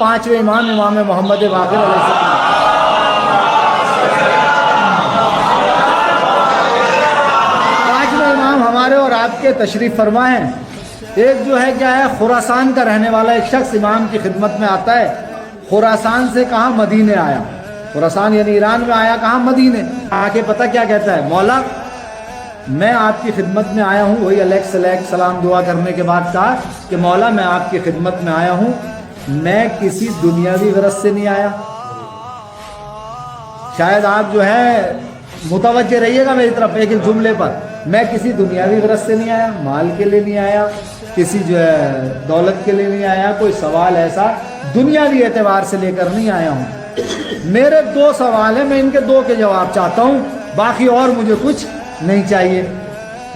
پانچویں امام محمد باقر علیہ السلام۔ پانچویں امام ہمارے اور آپ کے تشریف فرما ہیں۔ ایک جو ہے کیا ہے، خراسان کا رہنے والا ایک شخص امام کی خدمت میں آتا ہے۔ خراسان سے کہاں؟ مدینے آیا۔ خراسان یعنی ایران میں آیا، کہاں؟ مدینے آ کے پتہ کیا کہتا ہے؟ مولا میں آپ کی خدمت میں آیا ہوں۔ وہی علیک سلام دعا کرنے کے بعد کہا کہ مولا میں آپ کی خدمت میں آیا ہوں، میں کسی دنیاوی غرض سے نہیں آیا۔ شاید آپ جو ہے متوجہ رہیے گا میری طرف ایک جملے پر، میں کسی دنیاوی غرض سے نہیں آیا، مال کے لیے نہیں آیا، کسی جو ہے دولت کے لیے نہیں آیا، کوئی سوال ایسا دنیاوی اعتبار سے لے کر نہیں آیا ہوں۔ میرے دو سوال ہیں، میں ان کے دو کے جواب چاہتا ہوں، باقی اور مجھے کچھ نہیں چاہیے۔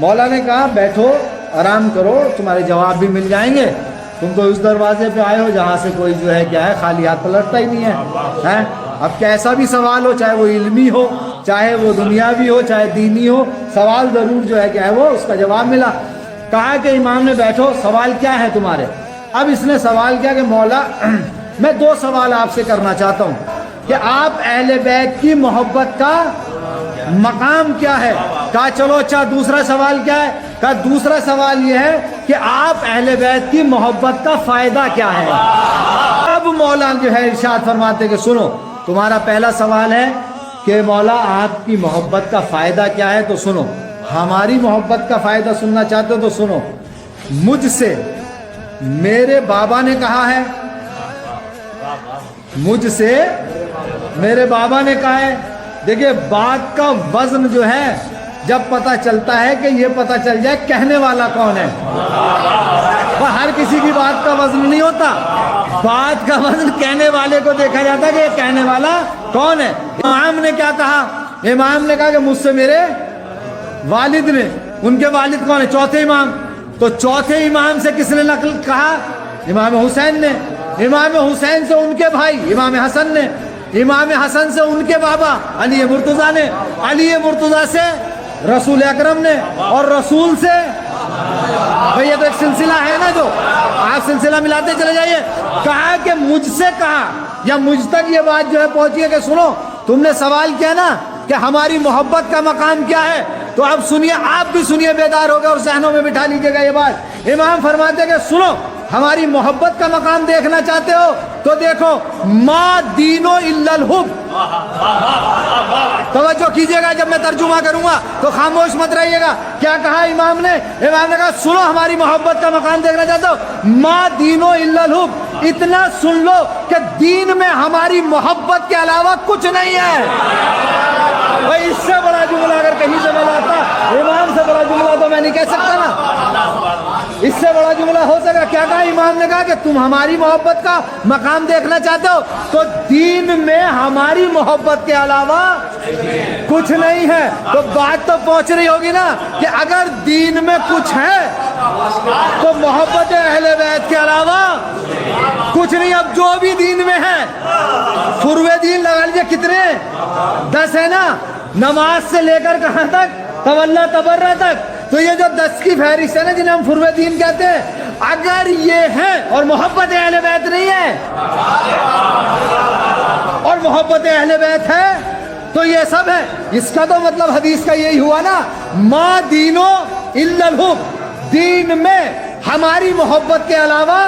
مولا نے کہا بیٹھو آرام کرو، تمہارے جواب بھی مل جائیں گے، تم تو اس دروازے پہ آئے ہو جہاں سے کوئی جو ہے کیا ہے خالی ہاتھ پلٹتا ہی نہیں ہے۔ اب کیسا بھی سوال ہو، چاہے وہ علمی ہو، چاہے وہ دنیاوی ہو، چاہے دینی ہو، سوال ضرور جو ہے کیا ہے وہ اس کا جواب ملا۔ کہا کہ امام نے بیٹھو، سوال کیا ہے تمہارے؟ اب اس نے سوال کیا کہ مولا میں دو سوال آپ سے کرنا چاہتا ہوں کہ آپ اہل بیت کی محبت کا مقام کیا ہے؟ کہا چلو اچھا دوسرا سوال کیا ہے؟ کہا دوسرا سوال یہ ہے کہ آپ اہل بیت کی محبت کا فائدہ کیا ہے؟ اب مولا جو ہے ارشاد فرماتے کہ سنو، تمہارا پہلا سوال ہے کہ مولا آپ کی محبت کا فائدہ کیا ہے، تو سنو، ہماری محبت کا فائدہ سننا چاہتے ہو تو سنو، مجھ سے میرے بابا نے کہا ہے، مجھ سے میرے بابا نے کہا ہے۔ دیکھیے بات کا وزن جو ہے جب پتہ چلتا ہے کہ یہ پتہ چل جائے کہنے والا کون ہے۔ ہر کسی کی بات کا وزن نہیں ہوتا، بات کا وزن کہنے والے کو دیکھا جاتا ہے کہ یہ کہنے والا کون ہے۔ امام نے کیا کہا؟ امام نے کہا کہ مجھ سے میرے والد نے۔ ان کے والد کون ہے؟ چوتھے امام۔ تو چوتھے امام سے کس نے نقل کہا؟ امام حسین نے۔ امام حسین سے ان کے بھائی امام حسن نے، امام حسن سے ان کے بابا علی مرتضیٰ نے، علی مرتضیٰ سے رسول اکرم نے، اور رسول سے بھئی یہ تو ایک سلسلہ ہے نا، جو آپ سلسلہ ملاتے چلے جائیے۔ کہا کہ مجھ سے کہا، یا مجھ تک یہ بات جو ہے پہنچی ہے کہ سنو، تم نے سوال کیا نا کہ ہماری محبت کا مقام کیا ہے، تو اب سنیے، آپ بھی سنیے، بیدار ہو گئے اور ذہنوں میں بٹھا لیجیے گا یہ بات۔ امام فرماتے کہ سنو، ہماری محبت کا مقام دیکھنا چاہتے ہو تو دیکھو، ما دینو الا الحب۔ توجہ کیجئے گا، جب میں ترجمہ کروں گا تو خاموش مت رہیے گا۔ کیا کہا امام نے؟ امام نے کہا سنو، ہماری محبت کا مقام دیکھنا چاہتے ہو، ما دینو الا الحب، اتنا سن لو کہ دین میں ہماری محبت کے علاوہ کچھ نہیں ہے۔ بھائی اس سے بڑا جملہ اگر کہیں سے میں لاتا، امام سے بڑا جملہ تو میں نہیں کہہ سکتا نا، اس سے بڑا جملہ ہو سکا۔ کیا کہا امام نے؟ کہا کہ تم ہماری محبت کا مقام دیکھنا چاہتے ہو تو دین میں ہماری محبت کے علاوہ کچھ نہیں ہے۔ تو بات تو پہنچ رہی ہوگی نا کہ اگر دین میں کچھ ہے تو محبت اہل بیت کے علاوہ کچھ نہیں۔ اب جو بھی دین میں ہے، فروع دین لگا لیجیے کتنے؟ 10 ہے نا، نماز سے لے کر کہاں تک؟ تولا تبرہ تک۔ تو یہ جو 10 کی فہرست ہے نا جنہیں ہم فروع دین کہتے ہیں، اگر یہ ہے اور محبت اہل بیت نہیں ہے، اور محبت اہل بیت ہے تو یہ سب ہے۔ اس کا تو مطلب حدیث کا یہی ہوا نا، ما دینو الا الحب، دین میں ہماری محبت کے علاوہ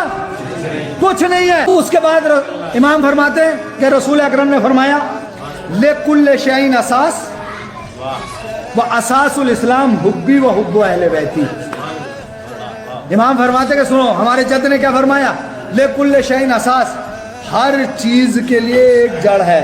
کچھ نہیں ہے۔ اس کے بعد امام فرماتے ہیں کہ رسول اکرم نے فرمایا لِكُلِّ شَيْءٍ اساس وَأَسَاسُ الْإِسْلَامِ حُبِّي وَحُبُّ اہل بیتی۔ امام فرماتے کہ سنو، ہمارے جد نے کیا فرمایا؟ لِكُلِّ شَيْءٍ اساس، ہر چیز کے لیے ایک جڑ ہے،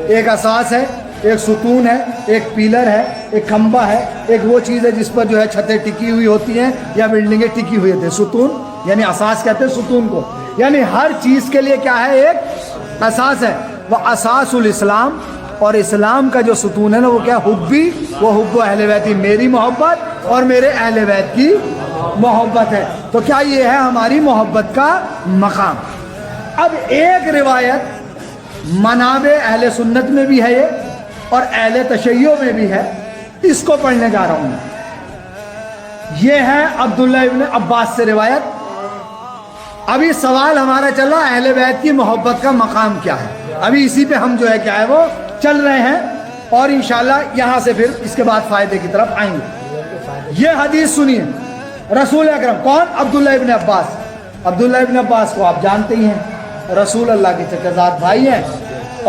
ایک اساس ہے، ایک ستون ہے، ایک پیلر ہے، ایک کھمبا ہے، ایک وہ چیز ہے جس پر جو ہے چھتیں ٹکی ہوئی ہوتی ہیں یا بلڈنگیں ٹکی ہوئی ہوتی ہیں۔ ستون یعنی اساس کہتے ہیں ستون کو، یعنی ہر چیز کے لیے کیا ہے؟ ایک اساس ہے۔ وہ اساس الاسلام، اور اسلام کا جو ستون ہے نا وہ کیا؟ حبی وہ حب اہل بیتی، میری محبت اور میرے اہل بیت کی محبت ہے۔ تو کیا یہ ہے ہماری محبت کا مقام؟ اب ایک روایت منابع اہل سنت میں بھی ہے یہ، اور اہل تشیع میں بھی ہے، اس کو پڑھنے جا رہا ہوں میں۔ یہ ہے عبداللہ ابن عباس سے روایت۔ ابھی سوال ہمارا چل رہا ہے اہل بیت کی محبت کا مقام کیا ہے، ابھی اسی پہ ہم جو ہے کیا ہے وہ چل رہے ہیں، اور انشاءاللہ یہاں سے پھر اس کے بعد فائدے کی طرف آئیں گے۔ یہ حدیث سنیے، رسول اکرم کون؟ عبداللہ ابن عباس۔ عبداللہ ابن عباس کو آپ جانتے ہی ہیں، رسول اللہ کے چچا زاد بھائی ہیں،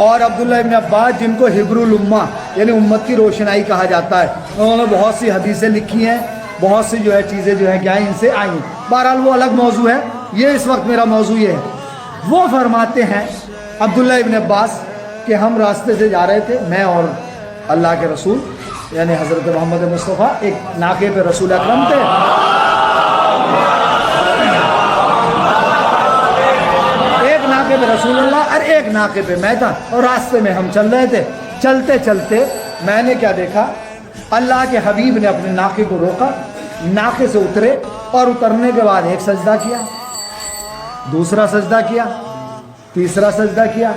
اور عبداللہ ابن عباس جن کو حبر الامہ یعنی امت کی روشنائی کہا جاتا ہے، انہوں نے بہت سی حدیثیں لکھی ہیں، بہت سی جو ہے چیزیں جو ہے کیا ہیں ان سے آئی ہیں، بہرحال وہ الگ موضوع ہے، یہ اس وقت میرا موضوع یہ ہے۔ وہ فرماتے ہیں عبداللہ ابن عباس کہ ہم راستے سے جا رہے تھے، میں اور اللہ کے رسول یعنی حضرت محمد مصطفیٰ، ایک ناقے پہ رسول اکرم تھے، ایک ناقے پہ رسول اللہ اور ایک ناقے پہ میں تھا، اور راستے میں ہم چل رہے تھے، چلتے چلتے میں نے کیا دیکھا، اللہ کے حبیب نے اپنے ناقے کو روکا، ناقے سے اترے، اور اترنے کے بعد ایک سجدہ کیا، دوسرا سجدہ کیا، تیسرا سجدہ کیا،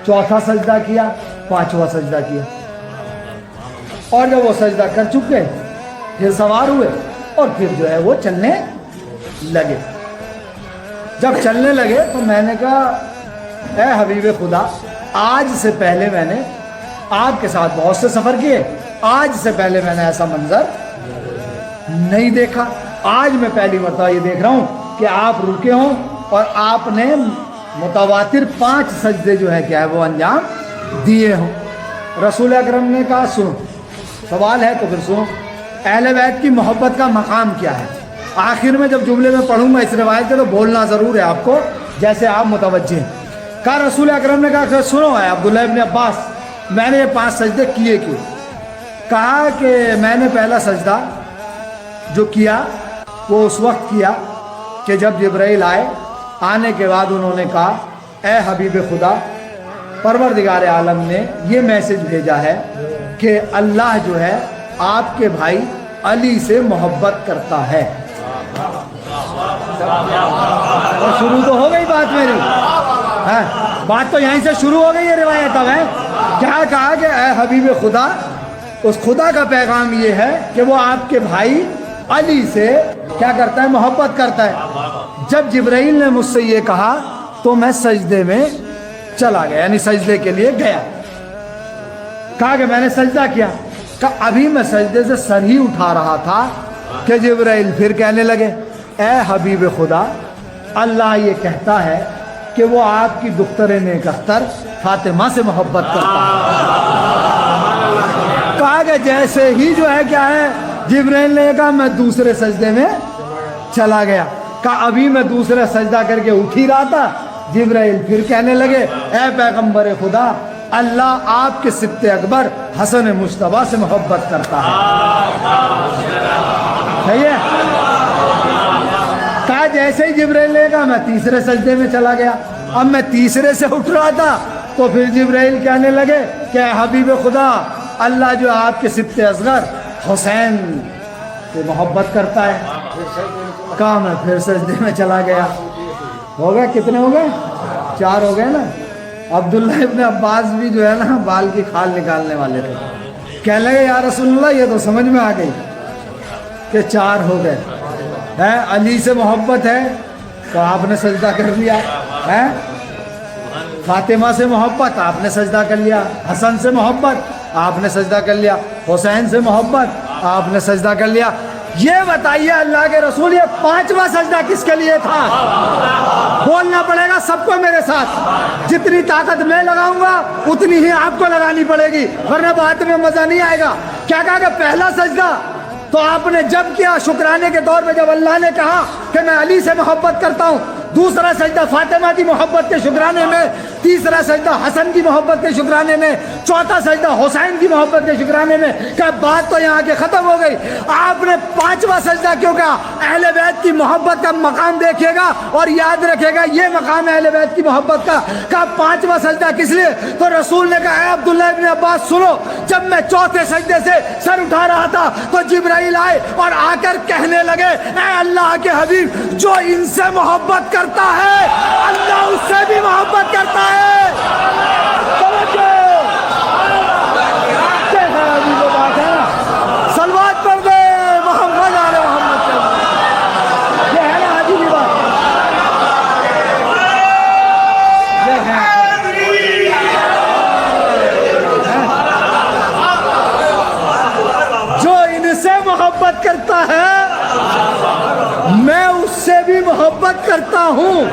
چوتھا سجدہ کیا، پانچواں سجدہ کیا، اور جب وہ سجدہ کر چکے پھر سوار ہوئے اور پھر جو ہے وہ چلنے لگے۔ جب چلنے لگے تو میں نے کہا اے حبیب خدا، آج سے پہلے میں نے آپ کے ساتھ بہت سے سفر کیے، آج سے پہلے میں نے ایسا منظر نہیں دیکھا، آج میں پہلی مرتبہ یہ دیکھ رہا ہوں کہ آپ رکے ہوں اور آپ نے متواتر 5 سجدے جو ہے کیا ہے وہ انجام دیے ہوں۔ رسول اکرم نے کہا سنو، سوال ہے تو پھر سنو، اہل بیت کی محبت کا مقام کیا ہے؟ آخر میں جب جملے میں پڑھوں گا اس روایت سے تو بولنا ضرور ہے آپ کو، جیسے آپ متوجہ ہیں۔ کہا رسول اکرم نے کہا کہ سنو ہے عبداللہ ابن عباس، میں نے یہ 5 سجدے کیے کیوں؟ کہا کہ میں نے پہلا سجدہ جو کیا وہ اس وقت کیا کہ جب جبرائیل آئے، آنے کے بعد انہوں نے کہا اے حبیب خدا، پروردگار عالم نے یہ میسج بھیجا ہے کہ اللہ جو ہے آپ کے بھائی علی سے محبت کرتا ہے۔ اور شروع تو ہو گئی بات میری، بات تو یہیں سے شروع ہو گئی، یہ روایت اب ہے۔ کیا کہا کہ اے حبیب خدا، اس خدا کا پیغام یہ ہے کہ وہ آپ کے بھائی علی سے کیا کرتا ہے؟ محبت کرتا ہے۔ جب جبرائیل نے مجھ سے یہ کہا تو میں سجدے میں چلا گیا، یعنی سجدے کے لیے گیا۔ کہا کہ میں نے سجدہ کیا، کہا ابھی میں سجدے سے سر ہی اٹھا رہا تھا کہ جبرائیل پھر کہنے لگے اے حبیب خدا، اللہ یہ کہتا ہے کہ وہ آپ کی دختر نیک اختر فاطمہ سے محبت کرتا ہے۔ کہا کہ جیسے ہی جو ہے کیا ہے جبرائیل نے کہا میں دوسرے سجدے میں چلا گیا، کہا ابھی میں دوسرا سجدہ کر کے اٹھ ہی رہا تھا، جبرائیل پھر کہنے لگے اے پیغمبر خدا، اللہ آپ کے سبط اکبر حسن مجتبیٰ سے محبت کرتا ہے۔ صحیح ہے؟ کہا جیسے ہی جبرائیل نے کہا میں تیسرے سجدے میں چلا گیا، اب میں تیسرے سے اٹھ رہا تھا تو پھر جبرائیل کہنے لگے کہ اے حبیب خدا، اللہ جو آپ کے سبط اصغر حسین سے محبت کرتا ہے۔ کہا میں پھر سجدے میں چلا گیا۔ ہو گئے کتنے ہو گئے؟ 4 ہو گئے نا۔ عبداللہ ابن عباس بھی جو ہے نا بال کی کھال نکالنے والے تھے، کہنے لگے یا رسول اللہ یہ تو سمجھ میں آ گئی کہ 4 ہو گئے ہیں، علی سے محبت ہے تو آپ نے سجدہ کر لیا ہے، فاطمہ سے محبت آپ نے سجدہ کر لیا، حسن سے محبت آپ نے سجدہ کر لیا، حسین سے محبت آپ نے سجدہ کر لیا۔ یہ بتائیے اللہ کے رسول یہ 5واں سجدہ کس کے لیے تھا؟ بولنا پڑے گا سب کو میرے ساتھ، جتنی طاقت میں لگاؤں گا اتنی ہی آپ کو لگانی پڑے گی، ورنہ بات میں مزہ نہیں آئے گا۔ کیا کہا کہ پہلا سجدہ تو آپ نے جب کیا شکرانے کے طور پہ، جب اللہ نے کہا کہ میں علی سے محبت کرتا ہوں، دوسرا سجدہ فاطمہ کی محبت کے شکرانے میں، تیسرا سجدہ حسن کی محبت کے شکرانے میں، چوتھا سجدہ حسین کی محبت کے شکرانے میں۔ کہ بات تو یہاں کے ختم ہو گئی، آپ نے 5واں سجدہ کیوں کہا؟ اہل بیت کی محبت کا مقام دیکھیے گا اور یاد رکھے گا یہ مقام ہے اہل بیت کی محبت کا۔ کہا 5واں سجدہ کس لیے؟ تو رسول نے کہا اے عبداللہ ابن عباس سنو، جب میں چوتھے سجدے سے سر اٹھا رہا تھا تو جبرائیل آئے اور آ کر کہنے لگے اے اللہ کے حبیب، جو ان سے محبت کرتا ہے اللہ اس سے بھی محبت کرتا ہے۔ سلوات پڑھ دے محمد آل محمد، یہ ہے نا حدیث کی بات۔ محبت کرتا ہوں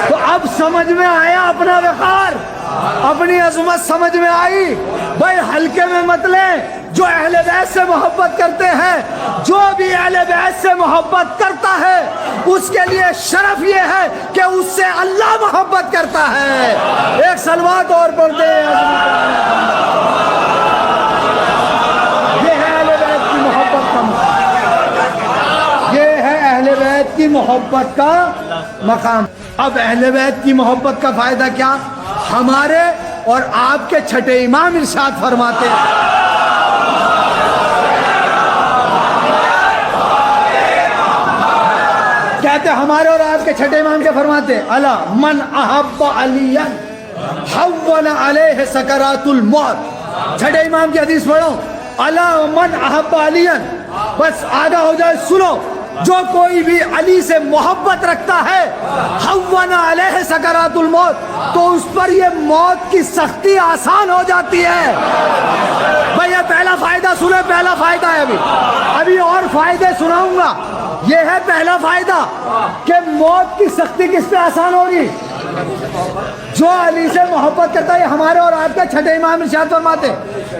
تو اب سمجھ میں آیا اپنا وقار، اپنی عظمت سمجھ میں آئی۔ بھائی ہلکے میں مت لیں، جو اہل بیت سے محبت کرتے ہیں، جو بھی اہل بیت سے محبت کرتا ہے اس کے لیے شرف یہ ہے کہ اس سے اللہ محبت کرتا ہے۔ ایک صلوات اور پڑھ دیں۔ یہ ہے اہل بیت کی محبت کا مقام، یہ ہے اہل بیت کی محبت کا مقام۔ اب اہل بیت کی محبت کا فائدہ کیا؟ ہمارے اور آپ کے چھٹے امام ارشاد فرماتے ہیں، کہتے ہمارے اور آپ کے چھٹے امام کیا فرماتے ہیں؟ الا من احب علیا حول علیہ سکرات الموت۔ چھٹے امام کی حدیث پڑھو، الا من احب علیا، بس آگاہ ہو جائے، سنو، جو کوئی بھی علی سے محبت رکھتا ہے، حول علیہ سکرات الموت، تو اس پر یہ موت کی سختی آسان ہو جاتی ہے۔ بھئی یہ پہلا فائدہ سنیں، پہلا فائدہ ہے، ابھی اور فائدے سناؤں گا۔ یہ ہے پہلا فائدہ کہ موت کی سختی کس پہ آسان ہوگی؟ جو علی سے محبت کرتا ہے۔ ہمارے اور آپ کے چھٹے امام ارشاد فرماتے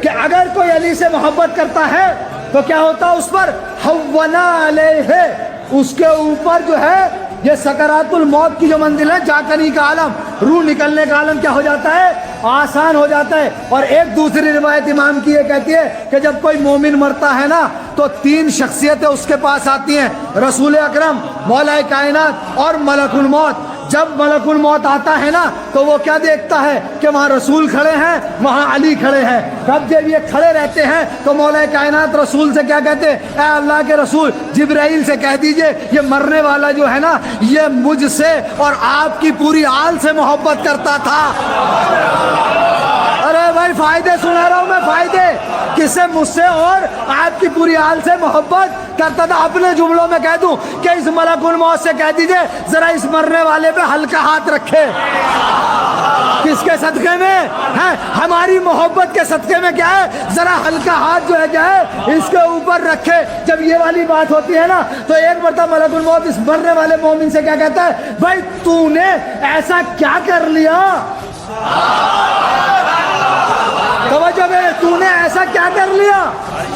کہ اگر کوئی علی سے محبت کرتا ہے تو کیا ہوتا اس پر؟ حونا علیہ، اس کے اوپر جو ہے یہ سکرات الموت کی جو منزل ہے، جاکنی کا عالم، روح نکلنے کا عالم کیا ہو جاتا ہے؟ آسان ہو جاتا ہے۔ اور ایک دوسری روایت امام کی یہ کہتی ہے کہ جب کوئی مومن مرتا ہے نا تو 3 شخصیتیں اس کے پاس آتی ہیں، رسول اکرم، مولا کائنات اور ملک الموت۔ جب ملک الموت آتا ہے نا تو وہ کیا دیکھتا ہے کہ وہاں رسول کھڑے ہیں، وہاں علی کھڑے ہیں۔ جب جب یہ کھڑے رہتے ہیں تو مولا کائنات رسول سے کیا کہتے ہیں؟ اے اللہ کے رسول، جبرائیل سے کہہ دیجئے یہ مرنے والا جو ہے نا یہ مجھ سے اور آپ کی پوری آل سے محبت کرتا تھا۔ ارے بھائی فائدے سنا رہا ہوں میں، فائدے کس سے؟ مجھ سے اور آپ کی پوری آل سے محبت کرتا تھا۔ اپنے جملوں میں کہہ دوں کہ اس ملک الموت سے کہہ دیجئے ذرا اس مرنے والے پہ ہلکا ہاتھ رکھے۔ کس کے صدقے میں ہے؟ ہماری محبت کے صدقے میں کیا ہے؟ ذرا ہلکا ہاتھ جو ہے کیا ہے اس کے اوپر رکھے۔ جب یہ والی بات ہوتی ہے نا تو ایک مرتبہ ملک الموت اس مرنے والے مومن سے کیا کہتا ہے؟ بھائی تو نے ایسا کیا کر لیا؟ توجہ میں، تو نے ایسا کیا کر لیا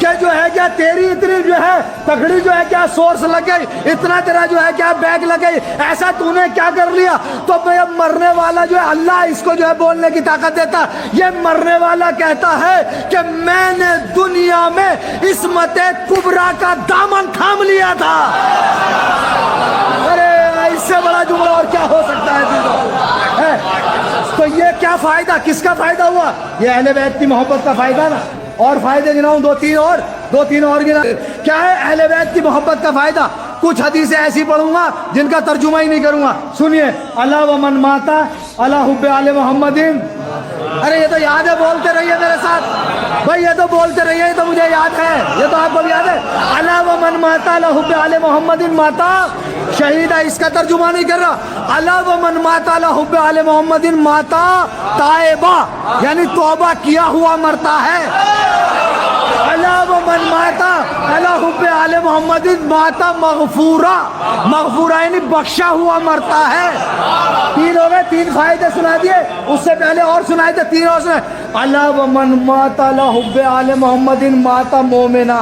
کہ جو ہے کیا تیری اتنی جو ہے تکڑی جو ہے کیا سورس لگ گئی، اتنا تیرا جو ہے کیا بیگ لگ گئی، ایسا تو نے کیا کر لیا؟ تو مرنے والا جو ہے اللہ اس کو جو ہے بولنے کی طاقت دیتا، یہ مرنے والا کہتا ہے کہ میں نے دنیا میں عصمت کبریٰ کا دامن تھام لیا تھا۔ ارے اس سے بڑا جملہ اور کیا ہو سکتا ہے؟ تو یہ کیا فائدہ، کس کا فائدہ ہوا؟ یہ اہل بیت کی محبت کا فائدہ نا۔ اور فائدے گناؤں دو تین اور گنا۔ کیا ہے اہل بیت کی محبت کا فائدہ؟ کچھ حدیثیں ایسی پڑھوں گا جن کا ترجمہ ہی نہیں کروں گا، سنیے۔ اللہ و من ماتا اللہ حب آل محمد۔ ارے یہ تو یاد ہے، بولتے رہیے میرے ساتھ بھائی، یہ تو بولتے رہیے، یہ تو مجھے یاد ہے، یہ تو آپ کو بھی یاد ہے۔ اللہ و من ماتا اللہ حب آل محمد ماتا شہید ہے، اس کا ترجمہ نہیں کر رہا۔ اللہ و من ماتا اللہ حب آل محمد ماتا تائبہ، یعنی توبہ کیا ہوا مرتا ہے۔ اللہ و من ماتا اللہ حب آل محمد ماتا مغفورہ، مغفورہ یعنی بخشا ہوا مرتا ہے۔ 3 ہو گئے، 3 فائدے سنا دیے، اس سے پہلے اور سنائے تھے 3 اور سنائے۔ اللہ و من ماتا اللہ حب آل محمد ماتا مومنہ،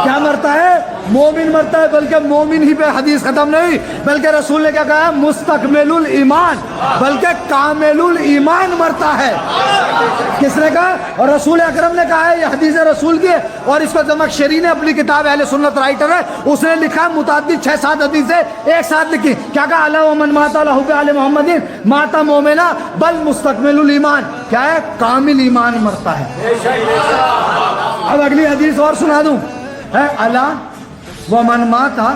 کیا مرتا ہے؟ مومن مرتا ہے، بلکہ مومن ہی پہ حدیث ختم نہیں، بلکہ رسول نے کیا کہا؟ مستکمل الایمان، بلکہ کامل الایمان مرتا ہے۔ کس نے کہا؟ اور رسول اکرم نے کہا ہے، یہ حدیث رسول کی ہے، اور اس کو زمخشری نے اپنی کتاب اہل سنت رائٹر ہے اس نے لکھا متعدد 6-7 حدیثیں ایک ساتھ لکھی۔ کیا کہا؟ اللہ ومن ماتا اللہ حب آل محمد ماتا مومنہ بل مستکمل الایمان، کیا ہے؟ کامل ایمان مرتا ہے۔ اب اگلی حدیث اور سنا دوں، ہے اللہ ومن ماتا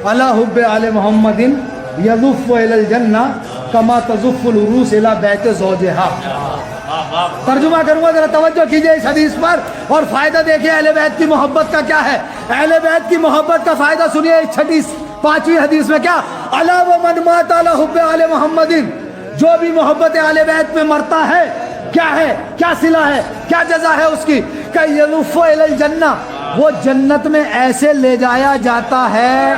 اللہ حب آل محمد یزف الی الجنہ کما تزف العروس الی بیت زوجہا۔ ترجمہ کروں گا، ذرا توجہ کیجئے اس حدیث پر اور فائدہ دیکھیں اہل بیت کی محبت کا کیا ہے۔ اہل بیت کی محبت کا فائدہ سنیے، 5ویں حدیث میں کیا؟ الا ومن مات علی حب آل محمد، جو بھی محبت اہل بیت میں مرتا ہے کیا ہے، کیا صلہ ہے، کیا جزا ہے اس کی؟ کہ یلف الی الجنہ، وہ جنت میں ایسے لے جایا جاتا ہے،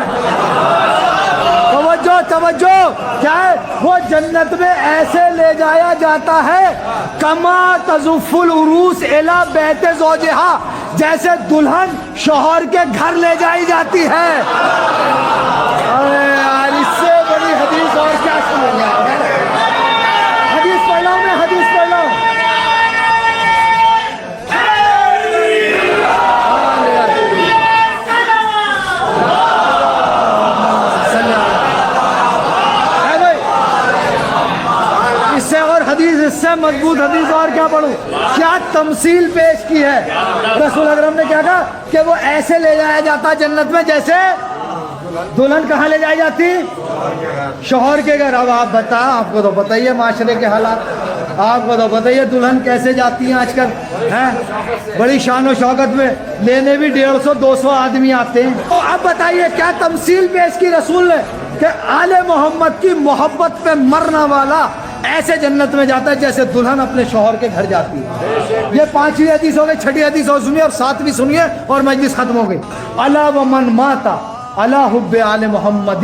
توجہ توجہ، کیا ہے؟ وہ جنت میں ایسے لے جایا جاتا ہے کما تزف العروس الی بیت زوجہا، جیسے دلہن شوہر کے گھر لے جائی جاتی ہے۔ ارے یار، اس سے بڑی حدیث اور کیا سنیں گے؟ حدیث پڑھ لوں میں، حدیث پڑھ لوں۔ اس سے مضبوط حدیث اور کیا پڑھوں؟ کیا تمثیل پیش کی ہے رسول اکرم نے، کیا کہا کہ وہ ایسے لے جایا جاتا جنت میں جیسے دلہن کہاں لے جائی جاتی؟ شوہر کے گھر۔ اب آپ بتا، آپ کو تو پتہ ہی ہے معاشرے کے حالات، آپ کو تو پتہ ہی ہے دلہن کیسے جاتی ہیں آج کل، ہیں بڑی شان و شوکت میں، لینے بھی 150 200 آدمی آتے ہیں۔ تو اب بتائیے کیا تمثیل پیش کی رسول نے کہ آل محمد کی محبت پہ مرنا والا ایسے جنت میں جاتا ہے جیسے دلہن اپنے شوہر کے گھر جاتی ہے۔ یہ 5ویں حدیث ہو گئی، 6ٹھی حدیث اور سنیے، اور 7ویں سنیے اور مجلس ختم ہو گئی۔ الا ومن مات علی حب آل محمد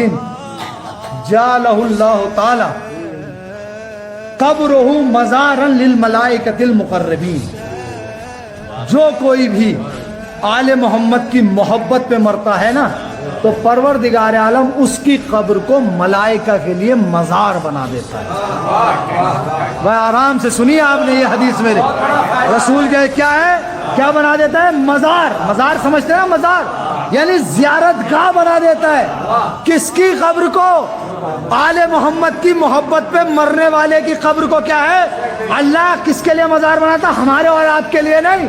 جعلہ اللہ تعالی قبرہ مزارا للملائکۃ المقربین، جو کوئی بھی آل محمد کی محبت پہ مرتا ہے نا تو پروردگار عالم اس کی قبر کو ملائکہ کے لیے مزار بنا دیتا ہے۔ بھائی آرام سے سنیے آپ نے یہ حدیث میرے، رسول کے کیا ہے، کیا بنا دیتا ہے؟ مزار۔ مزار سمجھتے ہیں؟ مزار یعنی زیارت گاہ بنا دیتا ہے۔ کس کی قبر کو؟ آل محمد کی محبت پہ مرنے والے کی قبر کو کیا ہے؟ اللہ کس کے لیے مزار بناتا؟ ہمارے اور آپ کے لیے نہیں،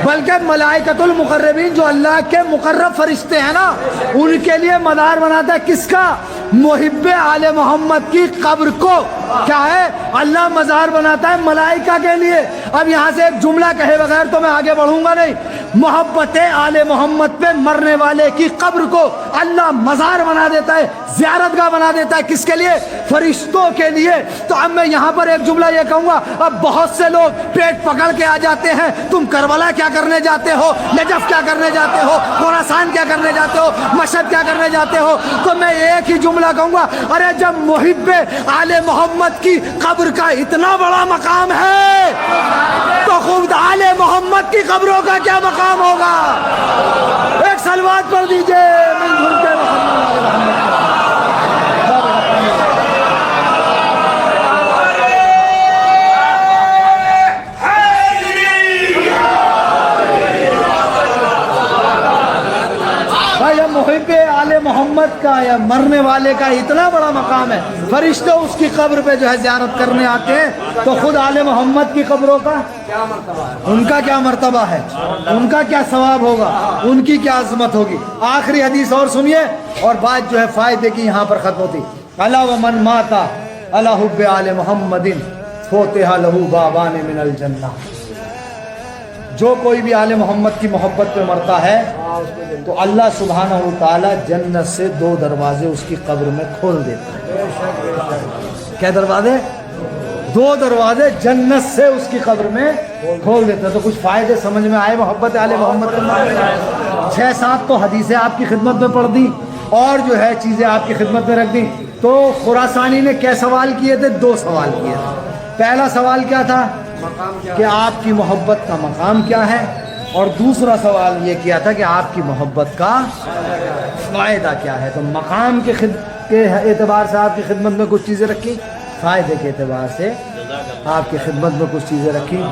بلکہ ملائکۃ المقربین جو اللہ کے مقرب فرشتے ہیں نا، ان کے لیے مزار بناتا ہے۔ کس کا؟ محب آل محمد کی قبر کو کیا ہے؟ اللہ مزار بناتا ہے ملائکہ کے لیے۔ اب یہاں سے ایک جملہ کہے بغیر تو میں آگے بڑھوں گا نہیں۔ محبت آل محمد پہ مرنے والے کی قبر کو اللہ مزار بنا دیتا ہے، زیارت گاہ بنا دیتا ہے۔ کس کے لیے؟ فرشتوں کے لیے۔ تو اب میں یہاں پر ایک جملہ یہ کہوں گا، اب بہت سے لوگ پیٹ پکڑ کے آ جاتے ہیں، تم کربلا کیا کرنے جاتے ہو، نجف کیا کرنے جاتے ہو، خراسان کیا کرنے جاتے ہو، مشہد کیا کرنے جاتے ہو؟ تو میں ایک ہی جملہ کہوں گا، ارے جب محب آل محمد کی قبر کا اتنا بڑا مقام ہے تو خود آل محمد کی قبروں کا کیا مقام ہوگا؟ ایک صلوات پڑھ دیجئے من دھن کے محمد۔ محب آل محمد کا یا مرنے والے کا اتنا بڑا مقام ہے، فرشتے اس کی قبر پہ جو ہے زیارت کرنے آتے ہیں، تو خود آل محمد کی قبروں کا کیا مرتبہ ہے، ان کا کیا مرتبہ ہے، ان کا کیا ثواب ہوگا، ان کی کیا عظمت ہوگی۔ آخری حدیث اور سنیے اور بات جو ہے فائدے کی یہاں پر ختم ہوتی۔ الا ومن مات علی حب آل محمد فتح لہ بابان من الجنہ، جو کوئی بھی آل محمد کی محبت پہ مرتا ہے تو اللہ سبحانہ و تعالی جنت سے 2 دروازے اس کی قبر میں کھول دیتا ہے۔ کیا دروازے؟ 2 دروازے جنت سے اس کی قبر میں کھول دیتا ہے۔ تو کچھ فائدے سمجھ میں آئے محبت آل محمد میں؟ 6-7 تو حدیثیں آپ کی خدمت میں پڑھ دی اور جو ہے چیزیں آپ کی خدمت میں رکھ دی۔ تو خراسانی نے کیا سوال کیے تھے؟ 2 سوال کیے تھے۔ پہلا سوال کیا تھا کہ آپ کی محبت کا مقام کیا ہے، اور دوسرا سوال یہ کیا تھا کہ آپ کی محبت کا فائدہ کیا ہے۔ تو مقام کے اعتبار سے آپ کی خدمت میں کچھ چیزیں رکھی، فائدے کے اعتبار سے آپ کی خدمت میں کچھ چیزیں رکھی۔